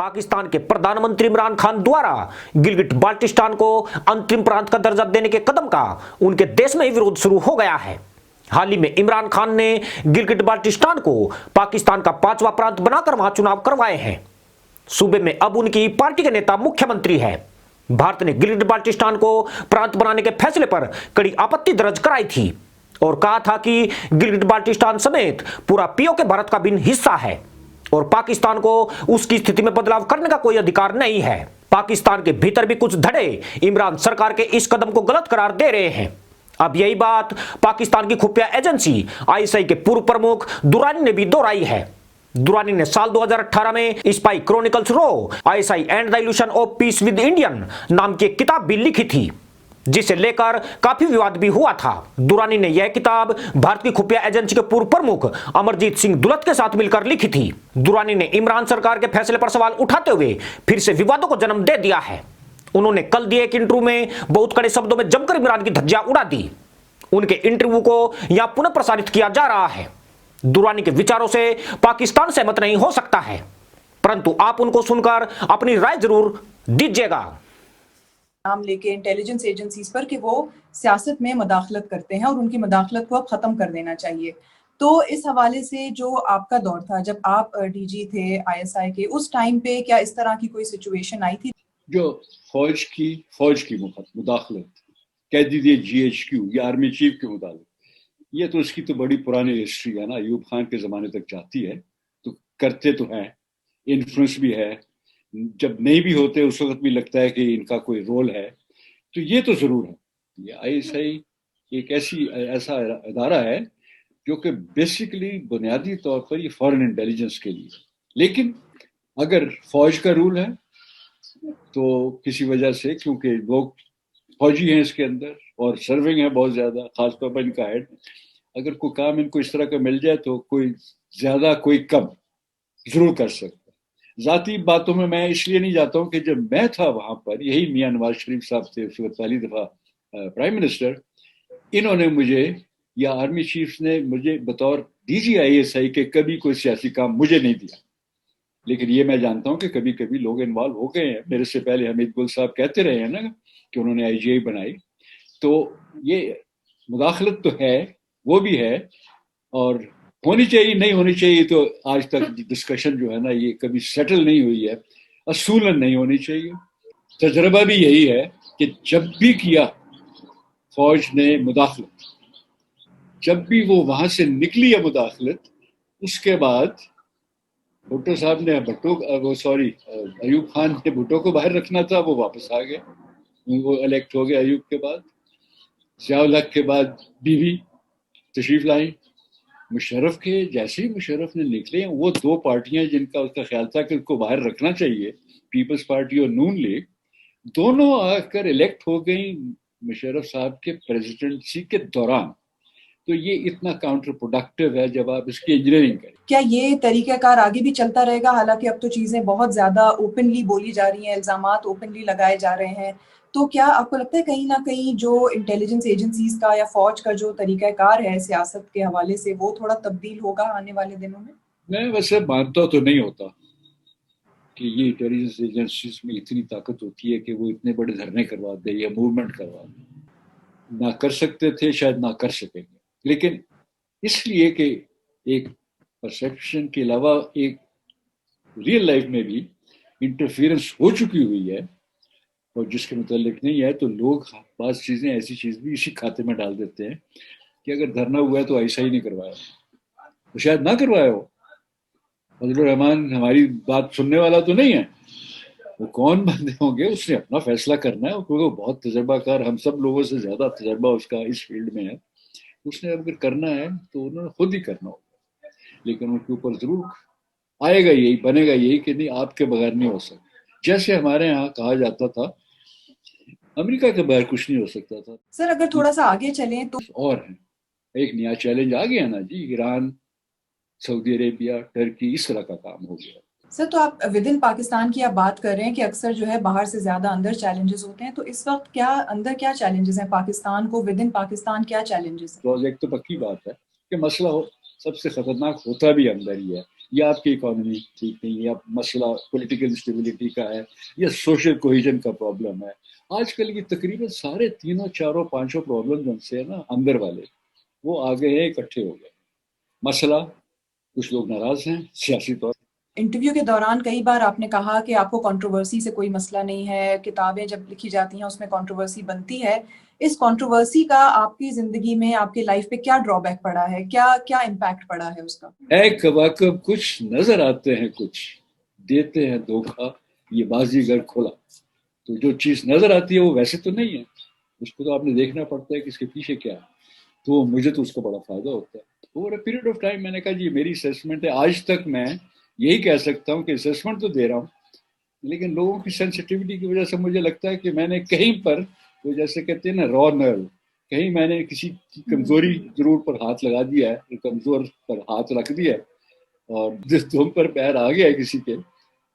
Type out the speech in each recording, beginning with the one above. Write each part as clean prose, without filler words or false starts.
पाकिस्तान के प्रधानमंत्री इमरान खान द्वारा गिलगिट बाल्टिस्तान को अंतरिम प्रांत का दर्जा देने के कदम का उनके देश में ही विरोध शुरू हो गया है। हाल ही में इमरान खान ने गिलगिट बाल्टिस्तान को पाकिस्तान का 5वां प्रांत बनाकर वहां चुनाव करवाए हैं। सूबे में अब उनकी पार्टी के नेता मुख्यमंत्री है। भारत ने गिलगिट बाल्टिस्तान को प्रांत बनाने के फैसले पर कड़ी आपत्ति दर्ज कराई थी और कहा था कि गिलगिट बाल्टिस्तान समेत पूरा पीओके भारत का भिन्न हिस्सा है और पाकिस्तान को उसकी स्थिति में बदलाव करने का कोई अधिकार नहीं है। पाकिस्तान के भीतर भी कुछ धड़े इमरान सरकार के इस कदम को गलत करार दे रहे हैं। अब यही बात पाकिस्तान की खुफिया एजेंसी आईएसआई के पूर्व प्रमुख दुरानी ने भी दोहराई है। दुरानी ने साल 2018 में स्पाई क्रॉनिकल्स रो ISI and the illusion of peace with Indian नाम की एक किताब भी लिखी थी, जिसे लेकर काफी विवाद भी हुआ था। दुरानी ने यह किताब भारत की खुफिया एजेंसी के पूर्व प्रमुख अमरजीत सिंह दुलत के साथ मिलकर लिखी थी। दुरानी ने इमरान सरकार के फैसले पर सवाल उठाते हुए फिर से विवादों को जन्म दे दिया है। उन्होंने कल दिए एक इंटरव्यू में बहुत कड़े शब्दों में जमकर इमरान की धज्जियां उड़ा दी। उनके इंटरव्यू को यहां पुनः प्रसारित किया जा रहा है। दुरानी के विचारों से पाकिस्तान सहमत नहीं हो सकता है, परंतु आप उनको सुनकर अपनी राय जरूर दीजिएगा। नाम लेके इंटेलिजेंस एजेंसीज पर कि वो सियासत में मदाखलत करते हैं और उनकी मदाखलत को अब ख़त्म कर देना चाहिए। तो इस हवाले से जो आपका दौर था जब आप डीजी थे आईएसआई के, उस टाइम पे क्या इस तरह की कोई सिचुएशन आई थी? जो फौज की मुदाखलत कह दीजिए जीएचक्यू या आर्मी चीफ के मुताबिक, ये तो उसकी तो बड़ी पुरानी हिस्ट्री है ना, अयूब खान के ज़माने तक जाती है। तो करते तो हैं, इन्फ्लुएंस भी है, जब नहीं भी होते उस वक्त भी लगता है कि इनका कोई रोल है। तो ये तो ज़रूर है। ये आईएसआई एक ऐसा इदारा है जो कि बेसिकली बुनियादी तौर पर ये फॉरेन इंटेलिजेंस के लिए, लेकिन अगर फौज का रूल है तो किसी वजह से, क्योंकि लोग फौजी हैं इसके अंदर और सर्विंग है बहुत ज़्यादा, खासतौर पर इनका हेड, अगर कोई काम इनको इस तरह का मिल जाए तो कोई ज़्यादा कोई कम ज़रूर कर सकता है। ज़ाती बातों में मैं इसलिए नहीं जाता हूँ कि जब मैं था वहाँ पर, यही मियाँ नवाज शरीफ साहब थे उस वक्त पहली दफ़ा प्राइम मिनिस्टर, इन्होंने मुझे या आर्मी चीफ ने मुझे बतौर डीजी आईएसआई के कभी कोई सियासी काम मुझे नहीं दिया। लेकिन ये मैं जानता हूँ कि कभी कभी लोग इन्वॉल्व हो गए हैं। मेरे से पहले हमीद गुल साहब कहते रहे हैं ना कि उन्होंने आईजीआई बनाई। तो ये मुदाखलत तो है, वो भी है, और होनी चाहिए नहीं होनी चाहिए तो आज तक डिस्कशन जो है ना ये कभी सेटल नहीं हुई है। असूलन नहीं होनी चाहिए। तजर्बा भी यही है कि जब भी किया फौज ने मुदाखलत, जब भी वो वहां से निकली है मुदाखलत, उसके बाद भुट्टो साहब ने अयूब खान ने भुट्टो को बाहर रखना था, वो वापस आ गए, वो इलेक्ट हो गए अयूब के बाद। ज़िया-उल हक के बाद बीवी तशरीफ लाई। मुशर्रफ के जैसे ही मुशर्रफ ने निकले, वो दो पार्टियां जिनका उसका ख्याल था कि उसको बाहर रखना चाहिए, पीपल्स पार्टी और नून लीग, दोनों आकर इलेक्ट हो गई मुशर्रफ साहब के प्रेसिडेंसी के दौरान। तो ये इतना काउंटर प्रोडक्टिव है जब आप इसकी इंजीनियरिंग करें। क्या ये तरीक़ाकार आगे भी चलता रहेगा? हालांकि अब तो चीज़ें बहुत ज़्यादा ओपनली बोली जा रही हैं, इल्ज़ामात ओपनली लगाए जा रहे हैं, तो क्या आपको लगता है कहीं ना कहीं जो इंटेलिजेंस एजेंसीज का या फौज का जो तरीक़ाकार है सियासत के हवाले से, वो थोड़ा तब्दील होगा आने वाले दिनों में? मैं वैसे मानता तो नहीं होता कि ये इंटेलिजेंस एजेंसीज में इतनी ताकत होती है कि वो इतने बड़े धरने करवा दे या मूवमेंट करवा दे। ना कर सकते थे, शायद ना कर सकेंगे, लेकिन इसलिए कि एक परसेप्शन के अलावा एक रियल लाइफ में भी इंटरफेरेंस हो चुकी हुई है और जिसके मुतालिक नहीं है, तो लोग बात चीज़ें ऐसी चीज़ भी इसी खाते में डाल देते हैं कि अगर धरना हुआ है तो ऐसा ही नहीं करवाया, तो शायद ना करवाया हो। फजलुर रहमान हमारी बात सुनने वाला तो नहीं है, वो कौन बंदे होंगे, उसने अपना फैसला करना है, क्योंकि वो बहुत तजर्बाकार, हम सब लोगों से ज़्यादा तजर्बा उसका इस फील्ड में है। उसने अगर करना है तो उन्होंने खुद ही करना होगा, लेकिन उनके ऊपर ज़रूर आएगा यही, बनेगा यही कि नहीं, आपके बगैर नहीं हो सकता। जैसे हमारे यहाँ कहा जाता था अमेरिका के बगैर कुछ नहीं हो सकता था। सर अगर थोड़ा सा आगे चलें तो और है एक नया चैलेंज आ गया ना जी, ईरान, सऊदी अरेबिया, टर्की, इस तरह का काम हो गया। सर तो आप विद इन पाकिस्तान की आप बात कर रहे हैं कि अक्सर जो है बाहर से ज्यादा अंदर चैलेंजेस होते हैं, तो इस वक्त क्या अंदर क्या चैलेंजेस हैं पाकिस्तान को, विद इन पाकिस्तान क्या चैलेंजेस हैं? तो एक तो पक्की बात है कि मसला सबसे खतरनाक होता भी अंदर ही है, یا آپ کی اکانومی ٹھیک نہیں ہے، یا مسئلہ پولیٹیکل اسٹیبلٹی کا ہے، یا سوشل کوہیژن کا پرابلم ہے. آج کل یہ تقریباً سارے تینوں چاروں پانچوں پرابلم جن سے ہے نا اندر والے، وہ آگے ہیں، اکٹھے ہو گئے. مسئلہ کچھ لوگ ناراض ہیں سیاسی طور. انٹرویو کے دوران کئی بار آپ نے کہا کہ آپ کو کنٹروورسی سے کوئی مسئلہ نہیں ہے، کتابیں جب لکھی جاتی ہیں اس میں کنٹروورسی بنتی ہے. اس کنٹروورسی کا آپ کی زندگی میں، آپ کی لائف پہ کیا ڈرا بیک پڑا ہے، کیا امپیکٹ پڑا ہے اس کا؟ ایک واقب کچھ نظر آتے ہیں، کچھ دیتے ہیں دھوکہ، یہ بازیگر کھلا. تو جو چیز نظر آتی ہے وہ ویسے تو نہیں ہے، اس کو تو آپ نے دیکھنا پڑتا ہے کہ اس کے پیچھے کیا ہے. تو مجھے تو اس کا بڑا فائدہ ہوتا ہے. Over a period of time میں نے کہا جی میری اسیسمنٹ ہے. آج تک میں یہی کہہ سکتا ہوں کہ اسیسمنٹ تو دے رہا ہوں، لیکن لوگوں کی سینسٹیوٹی کی وجہ سے مجھے لگتا ہے کہ میں نے کہیں پر، وہ جیسے کہتے ہیں نا را نرو، کہیں میں نے کسی کی کمزوری ضرور پر ہاتھ لگا دیا ہے، کمزور پر ہاتھ رکھ دیا ہے، اور جس دم پر پیر آ گیا ہے کسی کے،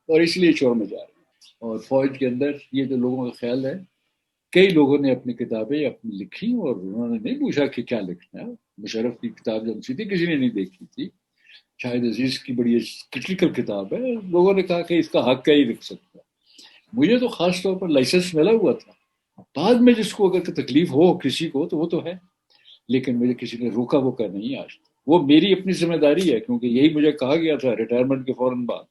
اور اس لیے شور میں جا رہے ہیں. اور فوج کے اندر یہ جو لوگوں کا خیال ہے، کئی لوگوں نے اپنی کتابیں اپنی لکھی اور انہوں نے نہیں پوچھا کہ کیا لکھنا ہے. مشرف کی کتاب جب سی تھی کسی نے نہیں دیکھی تھی. شاہد عزیز کی بڑی کرٹیکل کتاب ہے، لوگوں نے کہا کہ اس کا حق کیا ہی لکھ سکتا ہے. مجھے تو خاص طور پر لائسنس ملا ہوا تھا. بعد میں جس کو اگر تکلیف ہو کسی کو تو وہ تو ہے، لیکن مجھے کسی نے روکا ووکا نہیں آج. وہ میری اپنی ذمہ داری ہے، کیونکہ یہی مجھے کہا گیا تھا ریٹائرمنٹ کے فوراً بعد.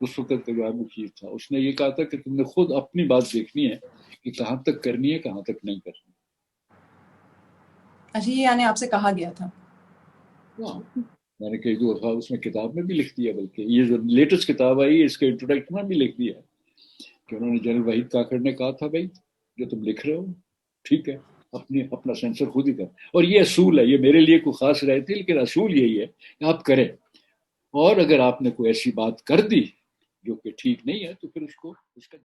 اس وقت کا جو آرمی چیف تھا اس نے یہ کہا تھا کہ تم نے خود اپنی بات دیکھنی ہے کہ کہاں تک کرنی ہے کہاں تک نہیں کرنی. اچھا، یہ یعنی آپ سے کہا گیا تھا؟ میں نے کئی دو دفعہ اس میں کتاب میں بھی لکھ دیا، بلکہ یہ جو لیٹسٹ کتاب آئی ہے اس کے انٹروڈکشن میں بھی لکھ دیا کہ انہوں نے جنرل وحید کاکڑ نے کہا تھا بھائی جو تم لکھ رہے ہو ٹھیک ہے، اپنا سینسر خود ہی کر. اور یہ اصول ہے، یہ میرے لیے کوئی خاص رائے تھی، لیکن اصول یہی ہے کہ آپ کریں. اور اگر آپ نے کوئی ایسی بات کر دی جو کہ ٹھیک نہیں ہے تو پھر اس کا